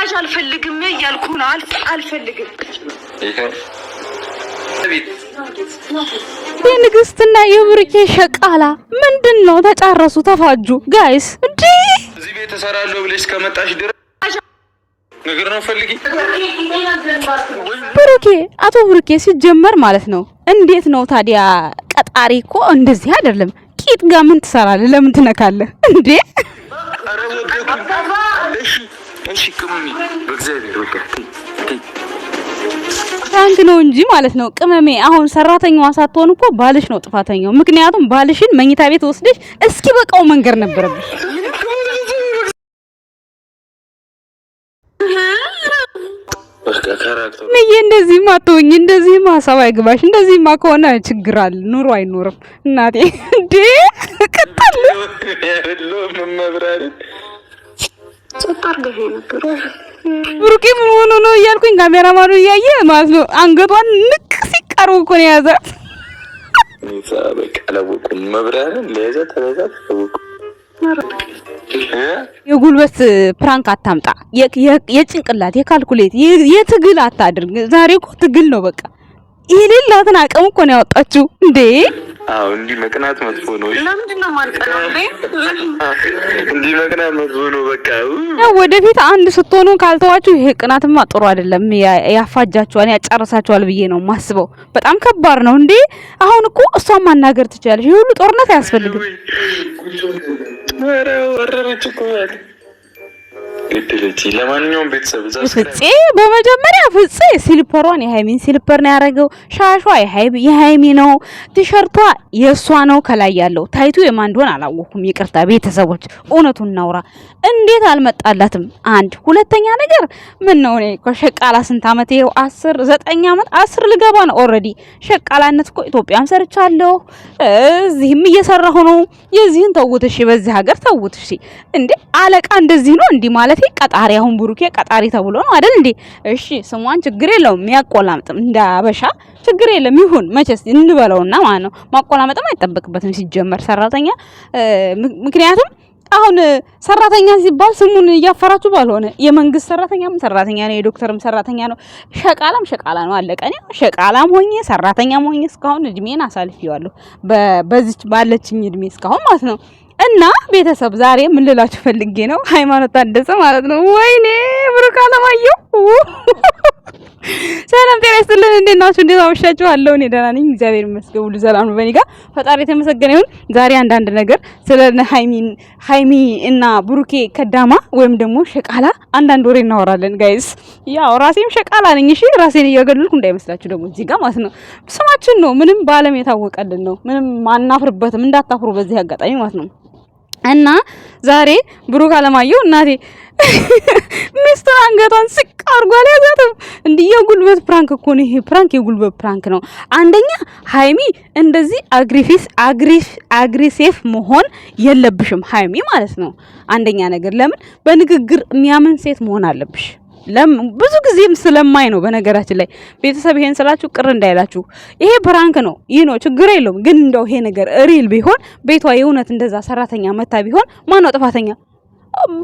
ጭራሽ አልፈልግም እያልኩ ነው። አልፈልግም። የንግስትና የብሩኬ ሸቃላ ምንድነው? ተጫረሱ፣ ተፋጁ ጋይስ። እንዴ እዚህ ቤት ተሰራለሁ ብለሽ ከመጣሽ ድረስ ነገር ነው ፈልጊ። ብሩኬ አቶ ብሩኬ ሲጀመር ማለት ነው። እንዴት ነው ታዲያ? ቀጣሪ እኮ እንደዚህ አይደለም። ቂጥ ጋር ምን ትሰራለህ? ለምን ትነካለህ እንዴ? አረ ወደኩ። እሺ ቅመሚ በእግዚአብሔር ወደ ታንክ ነው እንጂ ማለት ነው ቅመሜ። አሁን ሰራተኛዋ ሳትሆን እኮ ባልሽ ነው ጥፋተኛው። ምክንያቱም ባልሽን መኝታ ቤት ወስደሽ እስኪ በቃው መንገር ነበረብሽ። ነይ እንደዚህ ማተውኝ፣ እንደዚህ ማሳብ አይግባሽ። እንደዚህ ማ ከሆነ ችግር አለ፣ ኑሮ አይኖርም እናቴ። እንዴ ከተለ ያለው መብራሪ ጸጣርገህ ነበር ብሩኬ ምን ሆኖ ነው እያልኩኝ ካሜራማኑ እያየ ማለት ነው። አንገቷን ንቅ ሲቀሩ እኮ ነው ያዛት። በቃ አላወኩም። መብራሪ ለያዘ ተለዛት ተወቁ። የጉልበት ፕራንክ አታምጣ። የጭንቅላት የካልኩሌት የትግል አታድርግ። ዛሬ እኮ ትግል ነው በቃ። የሌላትን አቅም እኮ ነው ያወጣችው እንዴ። አዎ እንዲህ መቅናት መጥፎ ነው። ለምንድን ነው ማልቀናው? እንዲህ መቅናት መጥፎ ነው በቃ። ወደፊት አንድ ስትሆኑ ካልተዋችሁ ይሄ ቅናትማ ጥሩ አይደለም። ያፋጃችኋል፣ ያጫርሳችኋል ብዬ ነው ማስበው። በጣም ከባድ ነው እንዴ። አሁን እኮ እሷን ማናገር ትችላለሽ። ይሄ ሁሉ ጦርነት አያስፈልግም። ኧረ ወረረች እኮ ግድልቲ። ለማንኛውም ቤተሰብ ፍፄ በመጀመሪያ ፍፄ ሲልፐሯን የሃይሚን ሲልፐር ነው ያደረገው። ሻሿ የሃይሚ ነው። ቲሸርቷ የሷ ነው። ከላይ ያለው ታይቱ የማን እንደሆነ አላወኩም። ይቅርታ ቤተሰቦች፣ እውነቱን እናውራ። እንዴት አልመጣላትም? አንድ ሁለተኛ ነገር ምን ነው እኔ ሸቃላ ስንት አመት ይሄው 9 አመት 10 ልገባ ነው ኦሬዲ። ሸቃላነት እኮ ኢትዮጵያም ሰርቻለሁ፣ እዚህም እየሰራሁ ነው። የዚህን ተውት እሺ፣ በዚህ ሀገር ተውት እሺ። እንዴ አለቃ እንደዚህ ነው እንዴ ማለት? ቀጣሪ አሁን ብሩኬ ቀጣሪ ተብሎ ነው አይደል እንዴ? እሺ ስሟን ችግር የለውም የሚያቆላምጥም እንደ አበሻ ችግር የለም ይሁን መቼስ እንበለውና ማለት ነው። ማቆላመጥም አይጠበቅበትም ሲጀመር ሰራተኛ። ምክንያቱም አሁን ሰራተኛ ሲባል ስሙን እያፈራችሁ ባልሆነ የመንግስት ሰራተኛም ሰራተኛ ነው፣ የዶክተርም ሰራተኛ ነው፣ ሸቃላም ሸቃላ ነው። አለቀኝ። ሸቃላም ሆኜ ሰራተኛም ሆኜ እስካሁን እድሜን አሳልፌዋለሁ። በዚች ባለችኝ እድሜ እስካሁን ማለት ነው። እና ቤተሰብ ዛሬ ምን ልላችሁ ፈልጌ ነው፣ ሃይማኖት ታደሰ ማለት ነው። ወይኔ ብሩክ አለማየሁ ሰላም ጤና ይስጥልን። እንዴት ናችሁ? እንዴት አመሻችሁ? አለው እኔ ደህና ነኝ፣ እግዚአብሔር ይመስገን፣ ሁሉ ሰላም ነው በእኔ ጋር። ፈጣሪ የተመሰገነ ይሁን። ዛሬ አንዳንድ ነገር ስለ ሃይሚ እና ብሩኬ ከዳማ ወይም ደግሞ ሸቃላ አንዳንድ ወሬ እናወራለን ጋይስ። ያው ራሴም ሸቃላ ነኝ እሺ፣ ራሴን እያገለልኩ እንዳይመስላችሁ ደግሞ እዚህ ጋር ማለት ነው። ስማችን ነው ምንም በአለም የታወቀልን ነው፣ ምንም ማናፍርበትም፣ እንዳታፍሩ በዚህ አጋጣሚ ማለት ነው። እና ዛሬ ብሩክ አለማየሁ እናቴ ሚስቱ አንገቷን ስቅ አርጓል ያዛተው። እንዴ የጉልበት ፕራንክ እኮ ነው ይሄ። ፕራንክ የጉልበት ፕራንክ ነው። አንደኛ ሃይሚ እንደዚህ አግሬሲቭ መሆን የለብሽም ሃይሚ ማለት ነው። አንደኛ ነገር ለምን በንግግር የሚያምን ሴት መሆን አለብሽ። ብዙ ጊዜም ስለማይ ነው በነገራችን ላይ ቤተሰብ። ይሄን ስላችሁ ቅር እንዳይላችሁ፣ ይሄ ፕራንክ ነው፣ ይሄ ነው ችግር የለውም። ግን እንደው ይሄ ነገር ሪል ቢሆን ቤቷ የእውነት እንደዛ ሰራተኛ መታ ቢሆን ማን ነው ጥፋተኛ?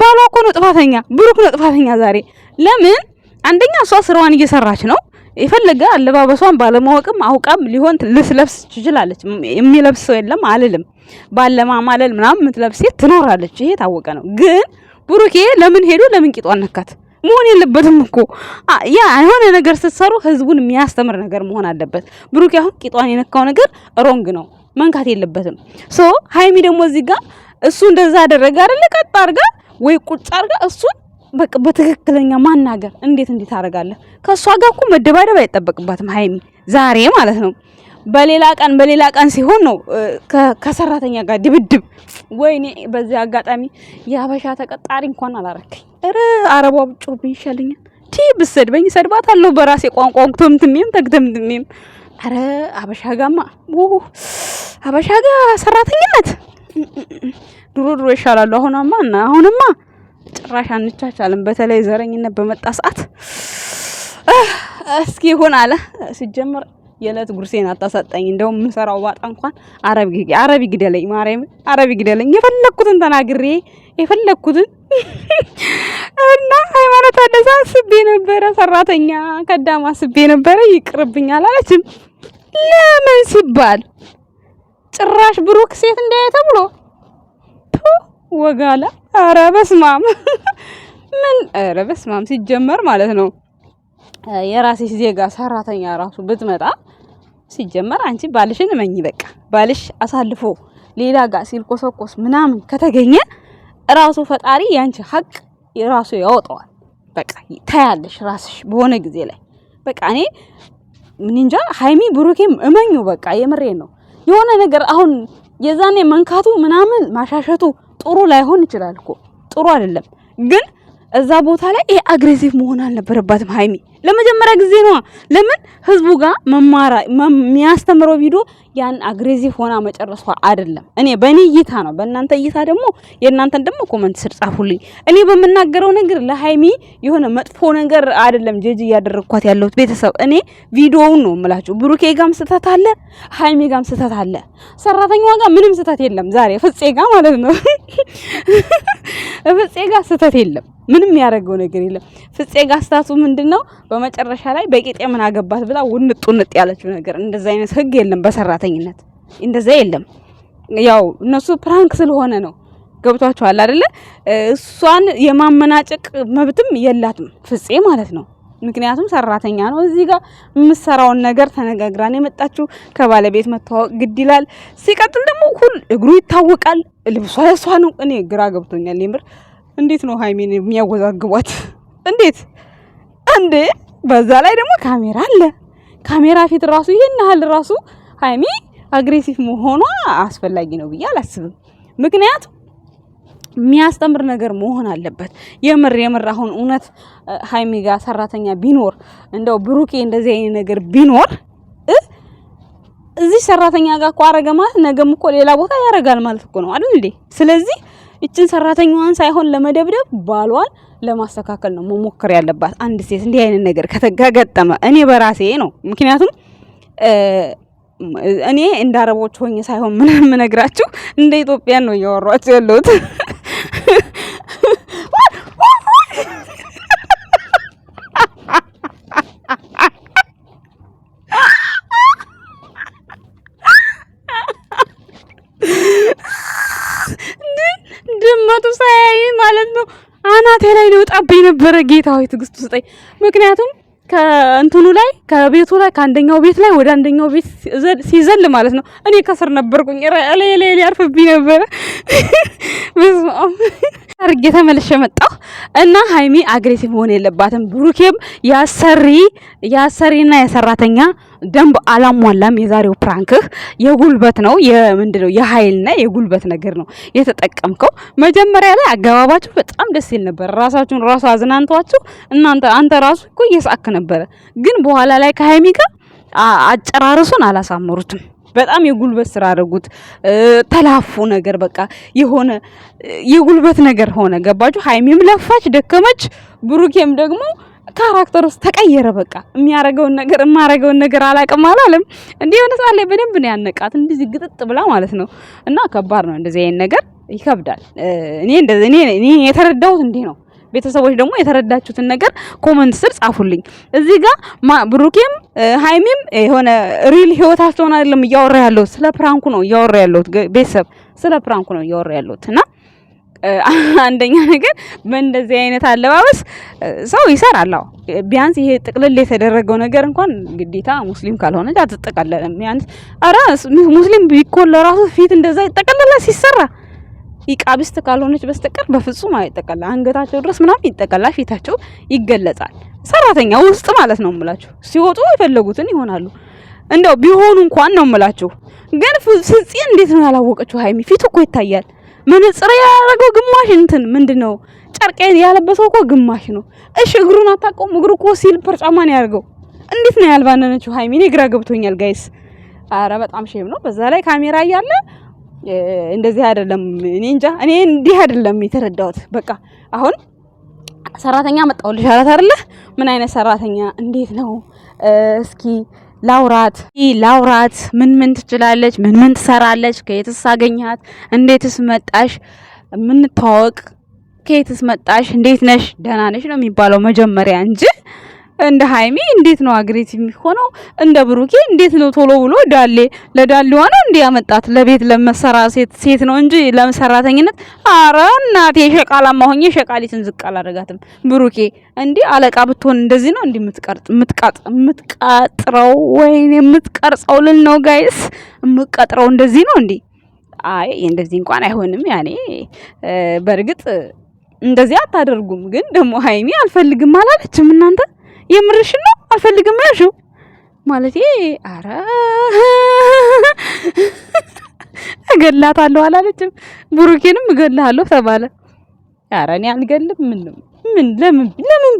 ባሏ እኮ ነው ጥፋተኛ፣ ብሩክ ነው ጥፋተኛ ዛሬ። ለምን አንደኛ እሷ ስራዋን እየሰራች ነው። የፈለገ አለባበሷን ባለማወቅም አውቃም ሊሆን ልትለብስ ትችላለች። የሚለብስ ሰው የለም አልልም። ባለማማለል ምናምን የምትለብስ ሴት ትኖራለች፣ ይሄ ታወቀ ነው። ግን ብሩኬ ለምን ሄዶ ለምን ቂጧን ነካት? መሆን የለበትም እኮ ያ የሆነ ነገር ስትሰሩ ህዝቡን የሚያስተምር ነገር መሆን አለበት። ብሩክ አሁን ቂጧን የነካው ነገር ሮንግ ነው፣ መንካት የለበትም። ሶ ሃይሚ ደግሞ እዚህ ጋር እሱ እንደዛ አደረገ አይደለ? ቀጥ አርጋ ወይ ቁጭ አርጋ እሱን በቃ በትክክለኛ ማናገር እንዴት ታረጋለህ? ከሷ ጋር እኮ መደባደብ አይጠበቅባትም ሃይሚ ዛሬ ማለት ነው። በሌላ ቀን ሲሆን ነው ከሰራተኛ ጋር ድብድብ። ወይኔ በዚህ አጋጣሚ የሀበሻ ተቀጣሪ እንኳን አላረከኝ። አረቧ ብጮብኝ ይሻለኛል። ብሰድበኝ ሰድባታለሁ በራሴ ቋንቋ ተግተምትሜም። አረ አበሻ ጋማ አበሻ ጋ ሰራተኛነት ድሮ ይሻላሉ። አሁንማ ጭራሽ አንቻቻልም። በተለይ ዘረኝነት በመጣ ሰዓት እስኪ ሆነ አለ ሲጀመር የለት ጉርሴን አታሳጣኝ። እንደውም ምሰራው ባጣ እንኳን አረብ ይግደለኝ፣ ማርያም አረብ ይግደለኝ። የፈለኩትን ተናግሬ የፈለኩትን እና ሃይማኖት አደሳ አስቤ ነበረ ሰራተኛ ከዳማ አስቤ ነበረ ይቅርብኛል አለችም። ለምን ሲባል ጭራሽ ብሩክ ሴት እንዳየ ተብሎ ወጋላ። ኧረ በስማም ምን ኧረ በስማም ሲጀመር ማለት ነው የራስሽ ዜጋ ሰራተኛ ራሱ ብትመጣ ሲጀመር አንቺ ባልሽን እመኚ። በቃ ባልሽ አሳልፎ ሌላ ጋር ሲልኮሰኮስ ምናምን ከተገኘ ራሱ ፈጣሪ ያንቺ ሀቅ የራሱ ያወጣዋል። በቃ ታያለሽ ራስሽ በሆነ ጊዜ ላይ በቃ እኔ ምን እንጃ ሃይሚ ብሩኬም እመኙ በቃ የምሬን ነው። የሆነ ነገር አሁን የዛኔ መንካቱ ምናምን ማሻሸቱ ጥሩ ላይሆን ይችላል እኮ ጥሩ አይደለም፣ ግን እዛ ቦታ ላይ ይሄ አግሬሲቭ መሆን አልነበረባትም ሃይሚ። ለመጀመሪያ ጊዜ ነው ለምን ህዝቡ ጋር መማራ የሚያስተምረው ቪዲዮ ያን አግሬሲቭ ሆና መጨረሷ አይደለም። እኔ በእኔ እይታ ነው። በእናንተ እይታ ደግሞ የእናንተን ደግሞ ኮሜንት ስር ጻፉልኝ። እኔ በመናገረው ነገር ለሃይሚ የሆነ መጥፎ ነገር አይደለም ጀጅ እያደረግኳት ያለሁት ቤተሰብ። እኔ ቪዲዮውን ነው የምላችሁ። ብሩኬ ጋም ስተት አለ፣ ሃይሚ ጋም ስተት አለ፣ ሰራተኛዋ ጋር ምንም ስተት የለም። ዛሬ ፍፄ ጋር ማለት ነው ፍፄ ጋር ስተት የለም። ምንም ያደረገው ነገር የለም። ፍፄ ጋር ስታቱ ምንድነው በመጨረሻ ላይ በቂጤ ምን አገባት ብላ ውንጥ ያለችው ነገር። እንደዛ አይነት ህግ የለም በሰራተኝነት እንደዛ የለም። ያው እነሱ ፕራንክ ስለሆነ ነው። ገብቷቸዋል አይደለ? እሷን የማመናጨቅ መብትም የላትም ፍፄ ማለት ነው። ምክንያቱም ሰራተኛ ነው። እዚህ ጋር የምትሰራውን ነገር ተነጋግራን የመጣችው ከባለቤት መተዋወቅ ግድ ይላል። ሲቀጥል ደግሞ ሁሉ እግሩ ይታወቃል። ልብሷ የሷ ነው። እኔ ግራ ገብቶኛል የምር። እንዴት ነው ሃይሚን የሚያወዛግቧት? እንዴት እንዴ! በዛ ላይ ደግሞ ካሜራ አለ። ካሜራ ፊት ራሱ ይሄን ያህል ራሱ ሃይሚ አግሬሲቭ መሆኗ አስፈላጊ ነው ብዬ አላስብም። ምክንያቱም የሚያስተምር ነገር መሆን አለበት። የምር አሁን እውነት ሃይሚ ጋር ሰራተኛ ቢኖር እንደው ብሩኬ እንደዚህ አይነት ነገር ቢኖር እዚህ ሰራተኛ ጋር እኮ አረገ ማለት ነገም እኮ ሌላ ቦታ ያረጋል ማለት እኮ ነው አይደል እንዴ? ስለዚህ እችን ሰራተኛዋን ሳይሆን ለመደብደብ ባሏን ለማስተካከል ነው መሞከር ያለባት አንድ ሴት እንዲህ አይነት ነገር ከተጋገጠመ። እኔ በራሴ ነው። ምክንያቱም እኔ እንደ አረቦች ሆኜ ሳይሆን ምንም ነግራችሁ እንደ ኢትዮጵያን ነው እያወራችሁ ያለሁት። ድመቱ ሳያይ ማለት ነው አናቴ ላይ ነው ጣብኝ ነበረ። ጌታዊ ትግስቱ ስጠኝ። ምክንያቱም ከእንትኑ ላይ ከቤቱ ላይ ከአንደኛው ቤት ላይ ወደ አንደኛው ቤት ሲዘል ማለት ነው እኔ ከስር ነበርኩኝ። ለሌ ያርፍብኝ ነበረ። አርጌ ተመልሼ መጣሁ እና ሃይሚ አግሬሲቭ መሆን የለባትም። ብሩኬም ያሰሪና የሰራተኛ ደንብ አላሟላም። የዛሬው ፕራንክህ የጉልበት ነው። የምንድነው የኃይልና የጉልበት ነገር ነው የተጠቀምከው። መጀመሪያ ላይ አገባባችሁ በጣም ደስ ይል ነበር። ራሳችሁን ራሱ አዝናንቷችሁ አንተ ራሱ እኮ እየሳቅ ነበረ። ግን በኋላ ላይ ከሃይሚ ጋር አጨራርሱን አላሳመሩትም። በጣም የጉልበት ስራ አደረጉት። ተላፉ ነገር በቃ የሆነ የጉልበት ነገር ሆነ። ገባችሁ? ሃይሚም ለፋች ደከመች፣ ብሩኬም ደግሞ ካራክተር ውስጥ ተቀየረ። በቃ የማረገውን ነገር አላቅም አላለም። እንዴ የሆነ ሰዓት ላይ በደንብ ነው ያነቃት፣ እንደዚህ ግጥጥ ብላ ማለት ነው። እና ከባድ ነው እንደዚህ አይነት ነገር ይከብዳል። እኔ የተረዳሁት እንዴ ነው። ቤተሰቦች ደግሞ የተረዳችሁትን ነገር ኮሜንት ስር ጻፉልኝ። እዚህ ጋር ብሩኬም ሃይሚም የሆነ ሪል ህይወታቸውን አይደለም እያወራ ያለው፣ ስለ ፕራንኩ ነው እያወራ ያለው። ቤተሰብ ስለ ፕራንኩ ነው እያወራ ያለው እና አንደኛ ነገር በእንደዚህ አይነት አለባበስ ሰው ይሰራል። አዎ ቢያንስ ይሄ ጥቅልል የተደረገው ነገር እንኳን ግዴታ ሙስሊም ካልሆነች አትጠቀለለም። ቢያንስ አራ ሙስሊም ቢኮን ለራሱ ፊት እንደዛ ይጠቀለላል ሲሰራ። ኢቃቢስት ካልሆነች በስተቀር በፍጹም አይጠቀላ። አንገታቸው ድረስ ምናምን ይጠቀላ፣ ፊታቸው ይገለጻል። ሰራተኛ ውስጥ ማለት ነው የምላችሁ። ሲወጡ የፈለጉትን ይሆናሉ። እንደው ቢሆኑ እንኳን ነው የምላችሁ። ግን ፍፄ እንዴት ነው ያላወቀችው? ሃይሚ ፊቱ እኮ ይታያል። መነጽር ያደረገው ግማሽ እንትን ምንድነው ጨርቅ ያለበሰው እኮ ግማሽ ነው። እሺ እግሩን አታውቀውም? እግሩ እኮ ሲልፐር ጫማ ነው ያደርገው። እንዴት ነው ያልባነነችው ሃይሚ? እኔ ግራ ገብቶኛል ጋይስ። አረ በጣም ሼም ነው። በዛ ላይ ካሜራ እያለ እንደዚህ አይደለም። እኔ እንጃ፣ እኔ እንዲህ አይደለም የተረዳሁት። በቃ አሁን ሰራተኛ መጣውልሽ አላት አይደለ? ምን አይነት ሰራተኛ እንዴት ነው እስኪ ላውራት ምን ትችላለች? ምን ትሰራለች? ከየትስ አገኛት? እንዴትስ መጣሽ? ምን ተዋወቅ ከየትስ መጣሽ እንዴት ነሽ ደህና ነሽ ነው የሚባለው መጀመሪያ እንጂ እንደ ሃይሚ እንዴት ነው አግሬሲቭ የሚሆነው? እንደ ብሩኬ እንዴት ነው ቶሎ ብሎ ለዳሌዋ ነው እንዴ ያመጣት? ለቤት ለመሰራ ሴት ነው እንጂ ለሰራተኝነት። አረ እናቴ ሸቃላማ ሆኜ ሸቃሊትን ዝቅ አላደርጋትም። ብሩኬ እንዴ አለቃ ብትሆን እንደዚህ ነው እንዴ የምትቀጥረው? ወይኔ የምትቀርጸው ልል ነው ጋይስ፣ የምትቀጥረው እንደዚህ ነው እንዴ? አይ እንደዚህ እንኳን አይሆንም። ያኔ በርግጥ እንደዚህ አታደርጉም። ግን ደግሞ ሃይሚ አልፈልግም አላለችም እናንተ የምርሽ ነው? አልፈልግም ያልሽው ማለት አረ እገላታለሁ አላለችም? ብሩኬንም እገላታለሁ ተባለ። አረ እኔ አልገልም። ለምን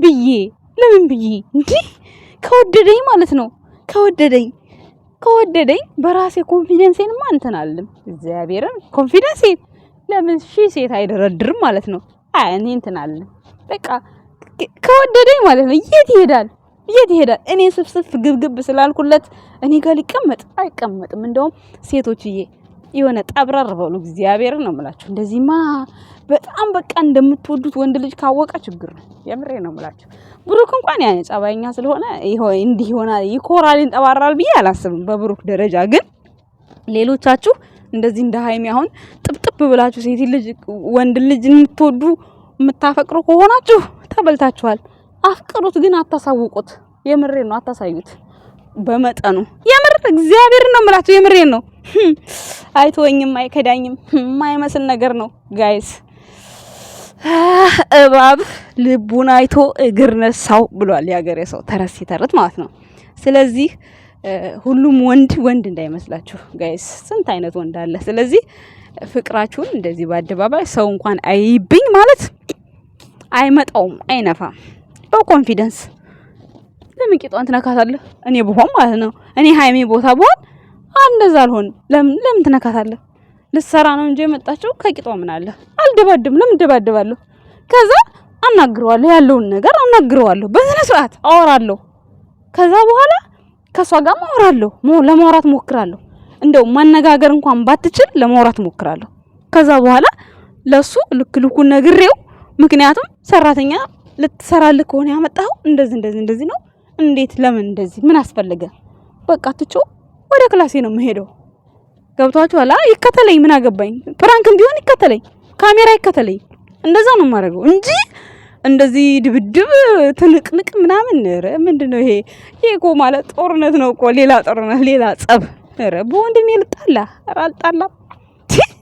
ብዬ እንዴ? ከወደደኝ ማለት ነው። ከወደደኝ በራሴ ኮንፊደንሴን እንትን አልልም። እግዚአብሔርን ኮንፊደንሴን ለምን ሴት አይደረድርም ማለት ነው። አይ እኔ እንትን አልልም በቃ ከወደደኝ ማለት ነው። የት ይሄዳል? እኔ ስፍስፍ ግብግብ ስላልኩለት እኔ ጋር ሊቀመጥ አይቀመጥም። እንደውም ሴቶችዬ የሆነ ጠብረር በሉ። እግዚአብሔር ነው የምላችሁ። እንደዚህማ በጣም በቃ እንደምትወዱት ወንድ ልጅ ካወቀ ችግር ነው። የምሬ ነው የምላችሁ። ብሩክ እንኳን ያኔ ጸባይኛ ስለሆነ እንዲህ ይሆናል ይኮራል ይንጠባራል ብዬ አላስብም። በብሩክ ደረጃ ግን ሌሎቻችሁ እንደዚህ እንደ ሃይሚ አሁን ጥብጥብ ብላችሁ ሴት ልጅ ወንድ ልጅ የምትወዱ የምታፈቅሩ ከሆናችሁ ተበልታችኋል። አፍቅሩት ግን አታሳውቁት። የምሬን ነው አታሳዩት። በመጠኑ የምር እግዚአብሔር ነው የምላችሁ። የምሬን ነው። አይተወኝም አይከዳኝም የማይመስል ነገር ነው ጋይስ። እባብ ልቡን አይቶ እግር ነሳው ብሏል ያገሬ ሰው ተረት ሲተርት ማለት ነው። ስለዚህ ሁሉም ወንድ እንዳይመስላችሁ ጋይስ። ስንት አይነት ወንድ አለ። ስለዚህ ፍቅራችሁን እንደዚህ በአደባባይ ሰው እንኳን አይብኝ ማለት አይመጣውም፣ አይነፋም። በኮንፊደንስ ለምን ቂጧን ትነካታለህ? እኔ ብሆን ማለት ነው እኔ ሃይሚ ቦታ ብሆን እንደዛ አልሆን። ለምን ትነካታለህ? ልትሰራ ነው እንጂ የመጣችው ከቂጧ ምን አለ? አልደባድም። ለምን ደባደባለሁ? ከዛ አናግረዋለሁ፣ ያለውን ነገር አናግረዋለሁ፣ በስነ ስርዓት አወራለሁ። ከዛ በኋላ ከሷ ጋር አወራለሁ፣ ለማውራት ሞክራለሁ። እንደው ማነጋገር እንኳን ባትችል ለማውራት ሞክራለሁ። ከዛ በኋላ ለሱ ልኩን ነግሬው፣ ምክንያቱም ሰራተኛ ልትሰራልህ ከሆነ ያመጣው እንደዚህ ነው። እንዴት ለምን እንደዚህ ምን አስፈልገ? በቃ ትጮ ወደ ክላሴ ነው የምሄደው። ገብቷችኋል? ይከተለኝ፣ ምን አገባኝ? ፕራንክም ቢሆን ይከተለኝ፣ ካሜራ ይከተለኝ። እንደዛ ነው የማደርገው እንጂ እንደዚህ ድብድብ ትንቅንቅ ምናምን ምንድነው ይሄ? እኮ ማለት ጦርነት ነው እኮ፣ ሌላ ጦርነት፣ ሌላ ጸብ። በወንድሜ ልጣላ? አልጣላም።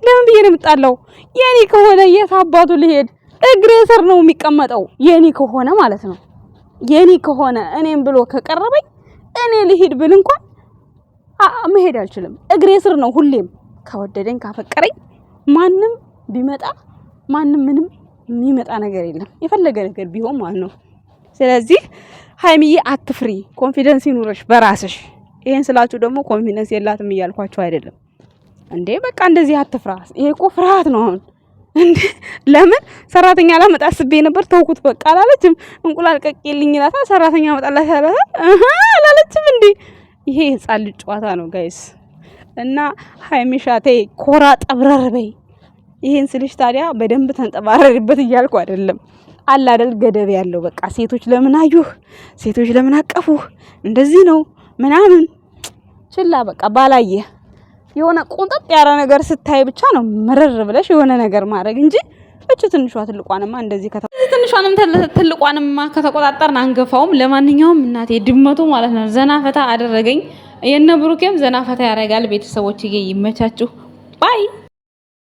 ለምን ብዬ ነው የምጣላው? የኔ ከሆነ የት አባቱ ልሄድ? እግሬ ስር ነው የሚቀመጠው። የኔ ከሆነ ማለት ነው። የኔ ከሆነ እኔም ብሎ ከቀረበኝ እኔ ልሂድ ብል እንኳን መሄድ አልችልም። እግሬ ስር ነው ሁሌም። ከወደደኝ ካፈቀረኝ ማንም ቢመጣ ምንም የሚመጣ ነገር የለም፣ የፈለገ ነገር ቢሆን ማለት ነው። ስለዚህ ሃይሚዬ አትፍሪ፣ ኮንፊደንስ ይኑርሽ በራስሽ። ይሄን ስላችሁ ደግሞ ኮንፊደንስ የላትም እያልኳችሁ አይደለም እንዴ። በቃ እንደዚህ አትፍራ። ይሄ እኮ ፍርሃት ነው አሁን እንዴ። ለምን ሰራተኛ ላመጣ አስቤ ነበር ተውኩት በቃ አላለችም። እንቁላል ቀቅልኝ ይላታል፣ ሰራተኛ አመጣላት አላለችም እንዴ። ይሄ ህፃን ልጅ ጨዋታ ነው ጋይስ። እና ሃይሚሻቴ ኮራ ጠብረር በይ። ይሄን ስልሽ ታዲያ በደንብ ተንጠባረርበት እያልኩ አይደለም። አለ አይደል ገደብ ያለው በቃ። ሴቶች ለምን አዩህ፣ ሴቶች ለምን አቀፉህ፣ እንደዚህ ነው ምናምን ችላ በቃ። ባላየ የሆነ ቁንጥጥ ያለ ነገር ስታይ ብቻ ነው መረር ብለሽ የሆነ ነገር ማድረግ እንጂ እቺ ትልቋንማ እንደዚህ ትልቋንማ ከተቆጣጠርን አንገፋውም። ለማንኛውም እናቴ ድመቱ ማለት ነው ዘና ፈታ አደረገኝ። የነ ብሩኬም ዘና ፈታ ያደርጋል። ቤተሰቦችዬ ይመቻችሁ ባይ